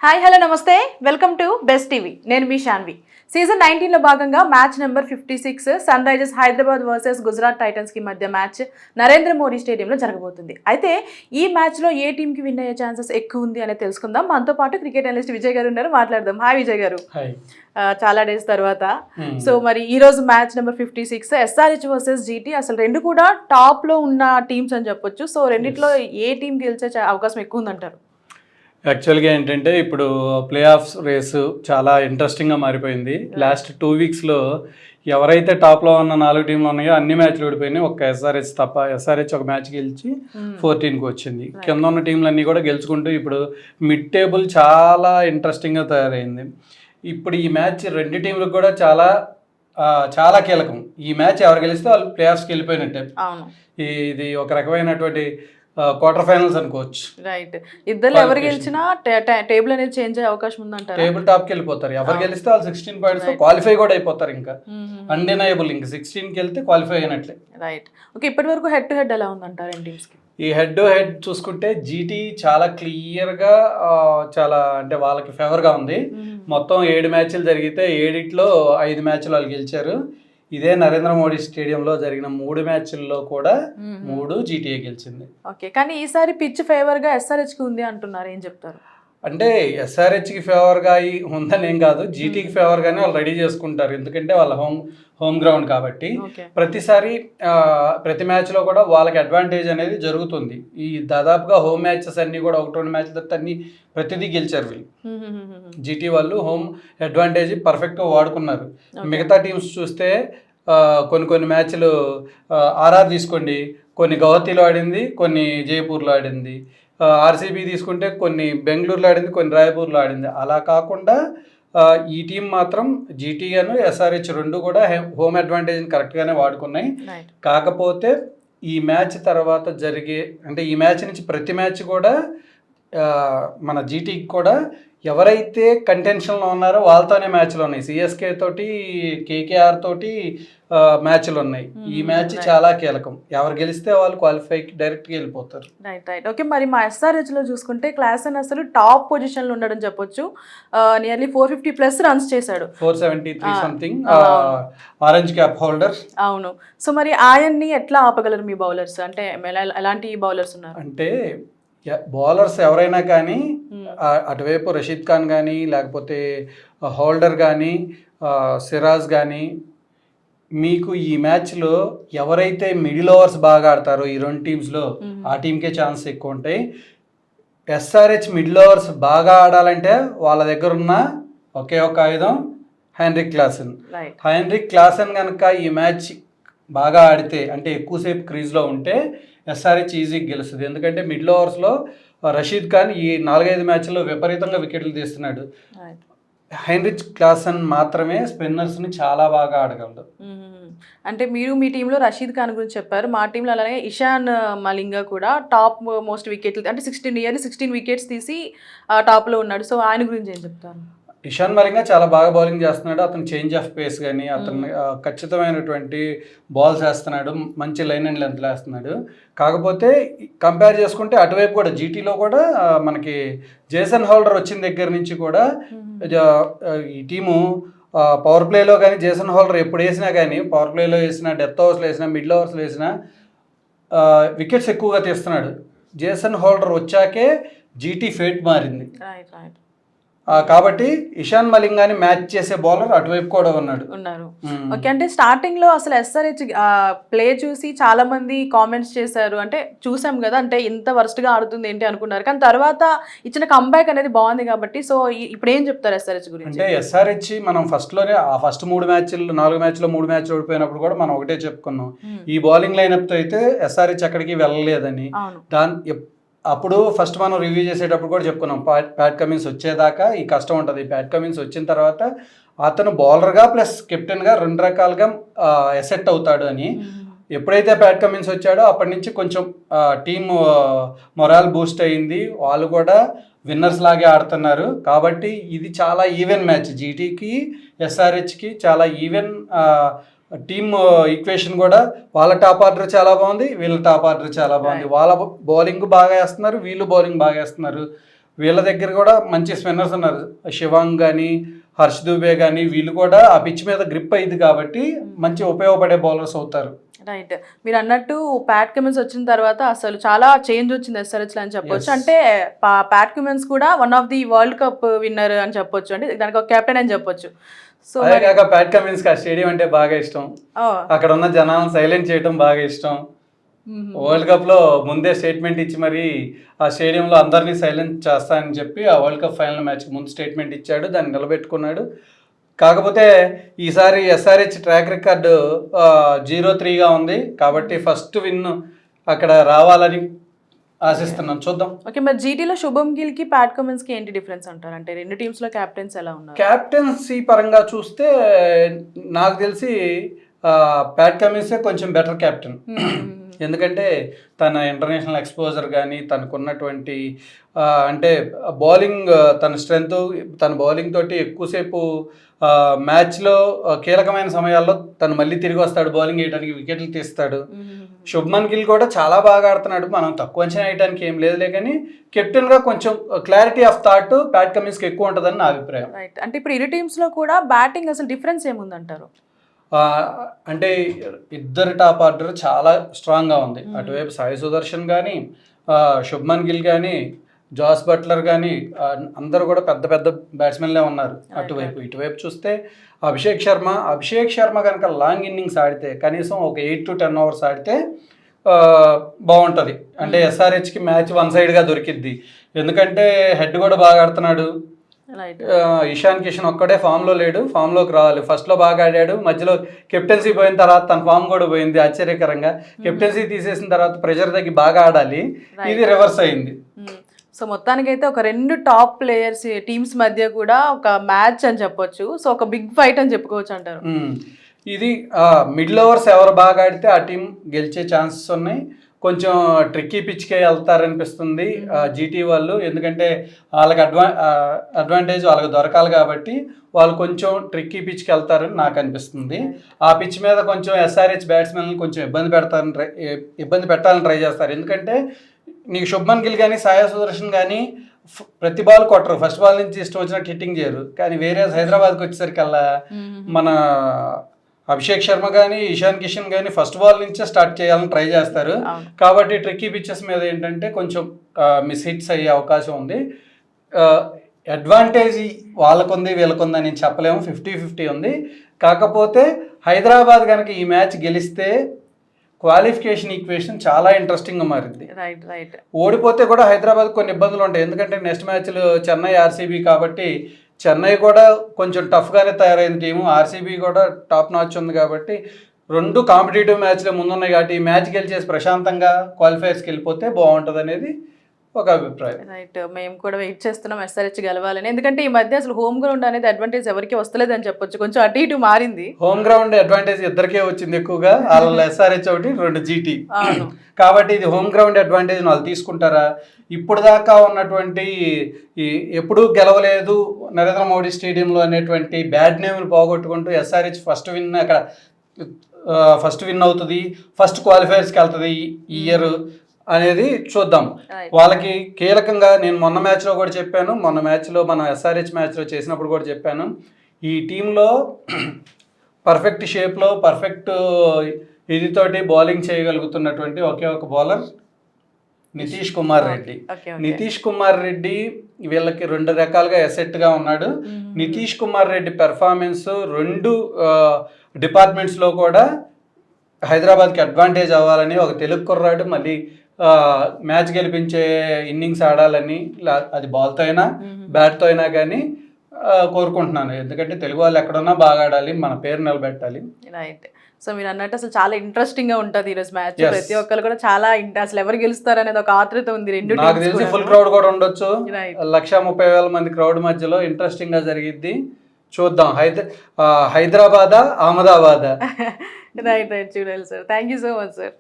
Hi hello namaste welcome to best TV నేను మీ Shanvi season 19లో భాగంగా match number 56 Sunrisers Hyderabad versus Gujarat Titans కి మధ్య మ్యాచ్ నరేంద్ర మోడీ స్టేడియంలో జరగబోతుంది. అయితే ఈ మ్యాచ్లో ఏ టీంకి విన్ అయ్యే ఛాన్సెస్ ఎక్కువ ఉంది అనేది తెలుసుకుందాం. మనతో పాటు క్రికెట్ అనలిస్ట్ విజయ్ గారు ఉన్నారు, మాట్లాడదాం. హాయ్ విజయ్ గారు. చాలా డేస్ తర్వాత సో మరి ఈ రోజు match number 56 SRH versus GT. అసలు రెండు కూడా టాప్ లో ఉన్న టీమ్స్ అని చెప్పొచ్చు. సో రెండిట్లో ఏ టీం గెలిచే అవకాశం ఎక్కువ ఉందంటారు? యాక్చువల్గా ఏంటంటే ఇప్పుడు ప్లే ఆఫ్స్ రేసు చాలా ఇంట్రెస్టింగ్గా మారిపోయింది. లాస్ట్ 2 వీక్స్లో ఎవరైతే టాప్లో ఉన్న 4 టీంలు ఉన్నాయో అన్ని మ్యాచ్లు ఓడిపోయినాయి, ఒక్క ఎస్ఆర్హెచ్ తప్ప. ఎస్ఆర్హెచ్ ఒక మ్యాచ్ గెలిచి 14కి వచ్చింది. కింద ఉన్న టీంలన్నీ కూడా గెలుచుకుంటూ ఇప్పుడు మిడ్ టేబుల్ చాలా ఇంట్రెస్టింగ్గా తయారైంది. ఇప్పుడు ఈ మ్యాచ్ రెండు టీంలకు కూడా చాలా చాలా కీలకం. ఈ మ్యాచ్ ఎవరు గెలిస్తే వాళ్ళు ప్లే ఆఫ్స్కి వెళ్ళిపోయినట్టే. ఇది ఒక రకమైనటువంటి క్వార్టర్ ఫైనల్స్ అనుకోవచ్చు. రైట్, ఇద్దరు ఎవరు గెలిచినా టేబుల్ అనేది చేంజ్ అయ్యే అవకాశం ఉందంటారు. టేబుల్ టాప్కి వెళ్ళిపోతారు. ఎవరు గెలిస్తే వాళ్ళు 16 పాయింట్స్ క్వాలిఫై కూడా అయిపోతారు. ఇంకా అన్డినయబుల్, ఇంకా 16కి వెళ్తే క్వాలిఫై అయినట్లే. Right, okay. ఇప్పటి వరకు హెడ్ టు హెడ్ ఎలా ఉందంటారు రెండు టీమ్స్కి? ఈ హెడ్ టు హెడ్ చూసుకుంటే జీటీ చాలా క్లియర్గా చాలా అంటే వాళ్ళకి ఫేవర్గా ఉంది. మొత్తం 7 మ్యాచ్లు జరిగితే 7లో 5 మ్యాచ్లు వాళ్ళు గెలిచారు. ఇదే నరేంద్ర మోడీ స్టేడియంలో జరిగిన 3 మ్యాచ్ల్లో కూడా 3 జీటీఏ గెలిచింది. ఓకే, కానీ ఈసారి పిచ్ ఫేవర్గా ఎస్ఆర్హెచ్కి ఉంది అంటున్నారు, ఏం చెప్తారు? అంటే ఎస్ఆర్హెచ్కి ఫేవర్గా ఉందని ఏం కాదు, జీటీకి ఫేవర్గానే వాళ్ళు రెడీ చేసుకుంటారు. ఎందుకంటే వాళ్ళ హోమ్ గ్రౌండ్ కాబట్టి ప్రతిసారి ప్రతి మ్యాచ్లో కూడా వాళ్ళకి అడ్వాంటేజ్ అనేది జరుగుతుంది. ఈ దాదాపుగా హోమ్ మ్యాచెస్ అన్నీ కూడా 1-2 మ్యాచ్ల తర్వాత అన్ని ప్రతిదీ గెలిచారు వీళ్ళు. జీటీ వాళ్ళు హోమ్ అడ్వాంటేజ్ పర్ఫెక్ట్గా వాడుకున్నారు. మిగతా టీమ్స్ చూస్తే కొన్ని మ్యాచ్లు ఆర్ఆర్ తీసుకోండి, కొన్ని గౌహతిలో ఆడింది, కొన్ని జైపూర్లో ఆడింది. ఆర్సీబీ తీసుకుంటే కొన్ని బెంగళూరులో ఆడింది, కొన్ని రాయపూర్లో ఆడింది. అలా కాకుండా ఈ టీం మాత్రం జీటీఏను ఎస్ఆర్హెచ్ రెండు కూడా హోమ్ అడ్వాంటేజ్ని కరెక్ట్గానే వాడుకున్నాయి. కాకపోతే ఈ మ్యాచ్ తర్వాత జరిగే అంటే ఈ మ్యాచ్ నుంచి ప్రతి మ్యాచ్ కూడా మన జీటీకి కూడా ఎవరైతే కంటెన్షన్లో ఉన్నారో వాళ్ళతోనే మ్యాచ్లు ఉన్నాయి. సిఎస్కే తోటి, కేకేఆర్ తోటి మ్యాచ్లు ఉన్నాయి. ఈ మ్యాచ్ చాలా కీలకం. ఎవరు గెలిస్తే వాళ్ళు క్వాలిఫైకి డైరెక్ట్గా వెళ్ళిపోతారు. Right right okay. మరి మా ఎస్ఆర్హెచ్లో చూసుకుంటే క్లాసన్ అసలు టాప్ పొజిషన్లో ఉండడం చెప్పొచ్చు. నియర్లీ 450+ రన్స్ చేశాడు, 473 సంథింగ్. Orange cap holder. అవును. సో మరి ఆయన్ని ఎట్లా ఆపగలరు మీ బౌలర్స్? అంటే ఎలాంటి బౌలర్స్ ఉన్నారు అంటే బౌలర్స్ ఎవరైనా కానీ అటువైపు రషీద్ ఖాన్ కానీ, లేకపోతే హోల్డర్ కానీ, సిరాజ్ కానీ, మీకు ఈ మ్యాచ్లో ఎవరైతే మిడిల్ ఓవర్స్ బాగా ఆడతారో ఈ రెండు టీమ్స్లో ఆ టీంకే ఛాన్స్ ఎక్కువ ఉంటాయి. ఎస్ఆర్హెచ్ మిడిల్ ఓవర్స్ బాగా ఆడాలంటే వాళ్ళ దగ్గర ఉన్న ఒకే ఒక ఆయుధం హెన్రిక్ క్లాసెన్. హెన్రిక్ క్లాసెన్ కనుక ఈ మ్యాచ్ బాగా ఆడితే, అంటే ఎక్కువసేపు క్రీజ్లో ఉంటే ఎస్ఆర్హెచ్ ఈజీగా గెలుస్తుంది. ఎందుకంటే మిడిల్ ఓవర్స్లో రషీద్ ఖాన్ ఈ 4-5 మ్యాచ్ల్లో విపరీతంగా వికెట్లు తీస్తున్నాడు. హెన్రిక్ క్లాసెన్ మాత్రమే స్పిన్నర్స్ని చాలా బాగా ఆడగలడు. అంటే మీరు మీ టీంలో రషీద్ ఖాన్ గురించి చెప్పారు, మా టీంలో అలానే ఇషాన్ మలింగా కూడా టాప్ మోస్ట్ వికెట్లు, అంటే 16 వికెట్స్ తీసి టాప్లో ఉన్నాడు. సో ఆయన గురించి ఏం చెప్తారు? ఇషాన్ మలింగా చాలా బాగా బౌలింగ్ చేస్తున్నాడు. అతను చేంజ్ ఆఫ్ పేస్ కానీ, అతను ఖచ్చితమైనటువంటి బాల్స్ వేస్తున్నాడు, మంచి లైన్ అండ్ లెంత్ వేస్తున్నాడు. కాకపోతే కంపేర్ చేసుకుంటే అటువైపు కూడా జీటీలో కూడా మనకి జేసన్ హోల్డర్ వచ్చిన దగ్గర నుంచి కూడా ఈ టీము పవర్ ప్లేలో కానీ జేసన్ హోల్డర్ ఎప్పుడు వేసినా కానీ, పవర్ ప్లేలో వేసినా, డెత్ ఓవర్స్లో వేసినా, మిడిల్ ఓవర్స్లో వేసినా వికెట్స్ ఎక్కువగా తీస్తున్నాడు. జేసన్ హోల్డర్ వచ్చాకే జీటీ ఫేట్ మారింది. కాబట్టి ఇషాన్ మలింగాని మ్యాచ్ చేసే బౌలర్ అటువైపు కూడా ఉన్నారు. ఓకే, అంటే స్టార్టింగ్ లో అసలు ఎస్ఆర్హెచ్ ప్లే చూసి చాలా మంది కామెంట్స్ చేశారు, అంటే చూసాం కదా, అంటే ఇంత వర్స్ట్ గా ఆడుతుంది ఏంటి అనుకున్నారు. కానీ తర్వాత ఇచ్చిన కంబ్యాక్ అనేది బాగుంది కాబట్టి, సో ఇప్పుడు ఏం చెప్తారు ఎస్ఆర్హెచ్ గురించి? అంటే ఎస్ఆర్హెచ్ మనం ఫస్ట్లోనే ఆ ఫస్ట్ 4 మ్యాచ్లు 3 మ్యాచ్లు ఓడిపోయినప్పుడు కూడా మనం ఒకటే చెప్పుకున్నాం, ఈ బౌలింగ్ లైనప్తో అయితే ఎస్ఆర్హెచ్ ఎక్కడికి వెళ్ళలేదని. అప్పుడు ఫస్ట్ మనం రివ్యూ చేసేటప్పుడు కూడా చెప్పుకున్నాం, ప్యాట్ కమిన్స్ వచ్చేదాకా ఈ కష్టం ఉంటుంది. ప్యాట్ కమిన్స్ వచ్చిన తర్వాత అతను బౌలర్గా ప్లస్ కెప్టెన్గా 2 రకాలుగా ఎసెట్ అవుతాడు అని. ఎప్పుడైతే ప్యాట్ కమిన్స్ వచ్చాడో అప్పటి నుంచి కొంచెం టీమ్ మొరాల్ బూస్ట్ అయింది, వాళ్ళు కూడా విన్నర్స్ లాగే ఆడుతున్నారు. కాబట్టి ఇది చాలా ఈవెన్ మ్యాచ్. జీటీకి ఎస్ఆర్హెచ్కి చాలా ఈవెన్ టీమ్ ఈక్వేషన్ కూడా. వాళ్ళ టాప్ ఆర్డర్ చాలా బాగుంది, వీళ్ళ టాప్ ఆర్డర్ చాలా బాగుంది. వాళ్ళ బౌలింగ్ బాగా వేస్తున్నారు, వీళ్ళు బౌలింగ్ బాగా వేస్తున్నారు. వీళ్ళ దగ్గర కూడా మంచి స్పిన్నర్స్ ఉన్నారు, శివాంగ్ కానీ హర్ష్ దూబే కానీ, వీళ్ళు కూడా ఆ పిచ్ మీద గ్రిప్ అయింది కాబట్టి మంచి ఉపయోగపడే బౌలర్స్ అవుతారు. రైట్. మీరు అన్నట్టు ప్యాట్ కమిన్స్ వచ్చిన తర్వాత అసలు చాలా చేంజ్ వచ్చింది ఎస్ఆర్హెచ్లో అని చెప్పొచ్చు. అంటే ప్యాట్ కమిన్స్ కూడా one of the world cup winner అని చెప్పొచ్చు, అంటే దానికి ఒక కెప్టెన్ అని చెప్పొచ్చు. సో అదే కాక ప్యాట్ కమిన్స్ ఆ స్టేడియం అంటే బాగా ఇష్టం, అక్కడ ఉన్న జనాలను సైలెంట్ చేయడం బాగా ఇష్టం. వరల్డ్ కప్ లో ముందే స్టేట్మెంట్ ఇచ్చి మరి ఆ స్టేడియంలో అందరినీ సైలెంట్ చేస్తానని చెప్పి ఆ వరల్డ్ కప్ ఫైనల్ మ్యాచ్ ముందు స్టేట్మెంట్ ఇచ్చాడు, దాన్ని నిలబెట్టుకున్నాడు. కాకపోతే ఈసారి ఎస్ఆర్హెచ్ ట్రాక్ రికార్డు 0-3గా ఉంది కాబట్టి ఫస్ట్ విన్ అక్కడ రావాలని ఆశిస్తున్నాం, చూద్దాం. ఓకే, మరి జీటీలో శుభం గిల్ కి ప్యాట్ కమిన్స్ కి ఏంటి డిఫరెన్స్ అంటారు? అంటే రెండు టీమ్స్ లో కెప్టెన్స్ ఎలా ఉన్నారు? క్యాప్టెన్సీ పరంగా చూస్తే నాకు తెలిసి ప్యాట్ కమిన్సే కొంచెం బెటర్ క్యాప్టెన్. ఎందుకంటే తన ఇంటర్నేషనల్ ఎక్స్పోజర్ కానీ తనకున్నటువంటి అంటే బౌలింగ్, తన స్ట్రెంగ్త్, తన బౌలింగ్ తోటి ఎక్కువసేపు మ్యాచ్లో కీలకమైన సమయాల్లో తను మళ్ళీ తిరిగి వస్తాడు, బౌలింగ్ వేయడానికి వికెట్లు తీస్తాడు. శుభ్మన్ గిల్ కూడా చాలా బాగా ఆడుతున్నాడు, మనం తక్కువ అంచనా వేయడానికి ఏం లేదులే, కానీ కెప్టెన్గా కొంచెం క్లారిటీ ఆఫ్ థాట్ ప్యాట్ కమిన్స్కి ఎక్కువ ఉంటుందని నా అభిప్రాయం. రైట్. అంటే ఇప్పుడు ఇరు టీమ్స్లో కూడా బ్యాటింగ్ అసలు డిఫరెన్స్ ఏముందంటారు? అంటే ఇద్దరు టాప్ ఆర్డర్ చాలా స్ట్రాంగ్గా ఉంది. అటువైపు సాయి సుదర్శన్ కానీ శుభ్మన్ గిల్ కానీ జాస్ బట్లర్ కానీ అందరూ కూడా పెద్ద పెద్ద బ్యాట్స్మెన్లే ఉన్నారు అటువైపు. ఇటువైపు చూస్తే అభిషేక్ శర్మ కనుక లాంగ్ ఇన్నింగ్స్ ఆడితే కనీసం ఒక 8 to 10 అవర్స్ ఆడితే బాగుంటుంది. అంటే ఎస్ఆర్హెచ్కి మ్యాచ్ వన్ సైడ్గా దొరికిద్ది, ఎందుకంటే హెడ్ కూడా బాగా ఆడుతున్నాడు. ఇషాన్ కిషన్ ఒక్కడే ఫామ్లో లేడు, ఫామ్లోకి రావాలి. ఫస్ట్లో బాగా ఆడాడు, మధ్యలో కెప్టెన్సీ పోయిన తర్వాత తన ఫామ్ కూడా పోయింది ఆశ్చర్యకరంగా. కెప్టెన్సీ తీసేసిన తర్వాత ప్రెషర్ తగ్గి బాగా ఆడాలి, ఇది రివర్స్ అయింది. సో మొత్తానికైతే ఒక రెండు టాప్ ప్లేయర్స్ టీమ్స్ మధ్య కూడా ఒక మ్యాచ్ అని చెప్పొచ్చు. సో ఒక బిగ్ ఫైట్ అని చెప్పుకోవచ్చు అంటారు. ఇది మిడిల్ ఓవర్స్ ఎవరు బాగా ఆడితే ఆ టీం గెలిచే ఛాన్సెస్ ఉన్నాయి. కొంచెం ట్రిక్కీ పిచ్కే వెళ్తారనిపిస్తుంది జీటీ వాళ్ళు, ఎందుకంటే వాళ్ళకి అడ్వాంటేజ్ వాళ్ళకి దొరకాలి కాబట్టి వాళ్ళు కొంచెం ట్రిక్కీ పిచ్కి వెళ్తారని నాకు అనిపిస్తుంది. ఆ పిచ్ మీద కొంచెం ఎస్ఆర్హెచ్ బ్యాట్స్మెన్లు కొంచెం ఇబ్బంది పెట్టాలని ట్రై చేస్తారు. ఎందుకంటే నీకు శుభ్మన్ గిల్ కానీ సాయి సుదర్శన్ కానీ ప్రతి బాల్ కొట్టరు, ఫస్ట్ బాల్ నుంచి ఇష్టం వచ్చినట్టు హిట్టింగ్ చేయరు. కానీ వేరే హైదరాబాద్కి వచ్చేసరికల్లా మన అభిషేక్ శర్మ కానీ ఇషాన్ కిషన్ కానీ ఫస్ట్ బాల్ నుంచే స్టార్ట్ చేయాలని ట్రై చేస్తారు. కాబట్టి ట్రిక్కీ పిచ్చెస్ మీద ఏంటంటే కొంచెం మిస్ హిట్స్ అయ్యే అవకాశం ఉంది. అడ్వాంటేజ్ వాళ్ళకుంది వీళ్ళకుంది అని చెప్పలేము, 50-50 ఉంది. కాకపోతే హైదరాబాద్ కనుక ఈ మ్యాచ్ గెలిస్తే క్వాలిఫికేషన్ ఈక్వేషన్ చాలా ఇంట్రెస్టింగ్గా మారింది. ఓడిపోతే కూడా హైదరాబాద్ కొన్ని ఇబ్బందులు ఉంటాయి, ఎందుకంటే నెక్స్ట్ మ్యాచ్లు చెన్నై ఆర్సీబీ కాబట్టి చెన్నై కూడా కొంచెం టఫ్గానే తయారైన టీము, ఆర్సీబీ కూడా టాప్ నాచ్ ఉంది కాబట్టి రెండు కాంపిటేటివ్ మ్యాచ్లే ముందున్నాయి కాబట్టి ఈ మ్యాచ్ గెలిచేసి ప్రశాంతంగా క్వాలిఫైర్స్కి వెళ్ళిపోతే బాగుంటుంది అనేది ఒక అభిప్రాయం. రైట్. మేము కూడా వెయిట్ చేస్తున్నాం ఎస్ఆర్హెచ్ గెలవాలని, ఎందుకంటే ఈ మధ్య అసలు హోమ్ గ్రౌండ్ అనేది అడ్వాంటేజ్ ఎవరికి వస్తలేదని చెప్పొచ్చు, కొంచెం అటు ఇటు మారింది. హోమ్ గ్రౌండ్ అడ్వాంటేజ్ ఇద్దరికే వచ్చింది ఎక్కువగా, వాళ్ళ ఎస్ఆర్హెచ్ ఒకటి, రెండు జీటీ. కాబట్టి ఇది హోమ్ గ్రౌండ్ అడ్వాంటేజ్ వాళ్ళు తీసుకుంటారా? ఇప్పుడు దాకా ఉన్నటువంటి ఎప్పుడూ గెలవలేదు నరేంద్ర మోడీ స్టేడియంలో అనేటువంటి బ్యాడ్ నేమ్లు పోగొట్టుకుంటూ ఎస్ఆర్హెచ్ ఫస్ట్ విన్ అవుతుంది, ఫస్ట్ క్వాలిఫైర్స్కి వెళ్తుంది ఈ ఇయర్ అనేది చూద్దాం. వాళ్ళకి కీలకంగా నేను మొన్న మ్యాచ్లో కూడా చెప్పాను, మన ఎస్ఆర్హెచ్ మ్యాచ్లో చేసినప్పుడు కూడా చెప్పాను, ఈ టీంలో పర్ఫెక్ట్ షేప్లో పర్ఫెక్ట్ ఇదితోటి బౌలింగ్ చేయగలుగుతున్నటువంటి ఒకే ఒక బౌలర్ నితీష్ కుమార్ రెడ్డి. నితీష్ కుమార్ రెడ్డి వీళ్ళకి రెండు రకాలుగా ఎసెట్గా ఉన్నాడు. నితీష్ కుమార్ రెడ్డి పెర్ఫార్మెన్స్ రెండు డిపార్ట్మెంట్స్లో కూడా హైదరాబాద్కి అడ్వాంటేజ్ అవ్వాలని, ఒక తెలుగు కుర్రాడు మళ్ళీ మ్యాచ్ గెలిపించే ఇన్నింగ్స్ ఆడాలని, అది బాల్తో అయినా బ్యాట్తో అయినా కానీ కోరుకుంటున్నాను. ఎందుకంటే తెలుగు వాళ్ళు ఎక్కడున్నా బాగా ఆడాలి, మన పేరు నిలబెట్టాలి. రైట్. సో మీరు అన్నట్టు అసలు చాలా ఇంట్రెస్టింగ్ గా ఉంటుంది ఈరోజు మ్యాచ్. ప్రతి ఒక్కరు కూడా చాలా అసలు ఎవరు గెలుస్తారు అనేది ఒక ఆతృత ఉంది. రెండు నాకు తెలిసి ఫుల్ క్రౌడ్ కూడా ఉండొచ్చు, 130,000 మంది క్రౌడ్ మధ్యలో ఇంట్రెస్టింగ్ గా జరిగిద్ది, చూద్దాం. హైదరాబాదా అహ్మదాబాదా? రైట్ చూడాలి sir. Thank you so much sir.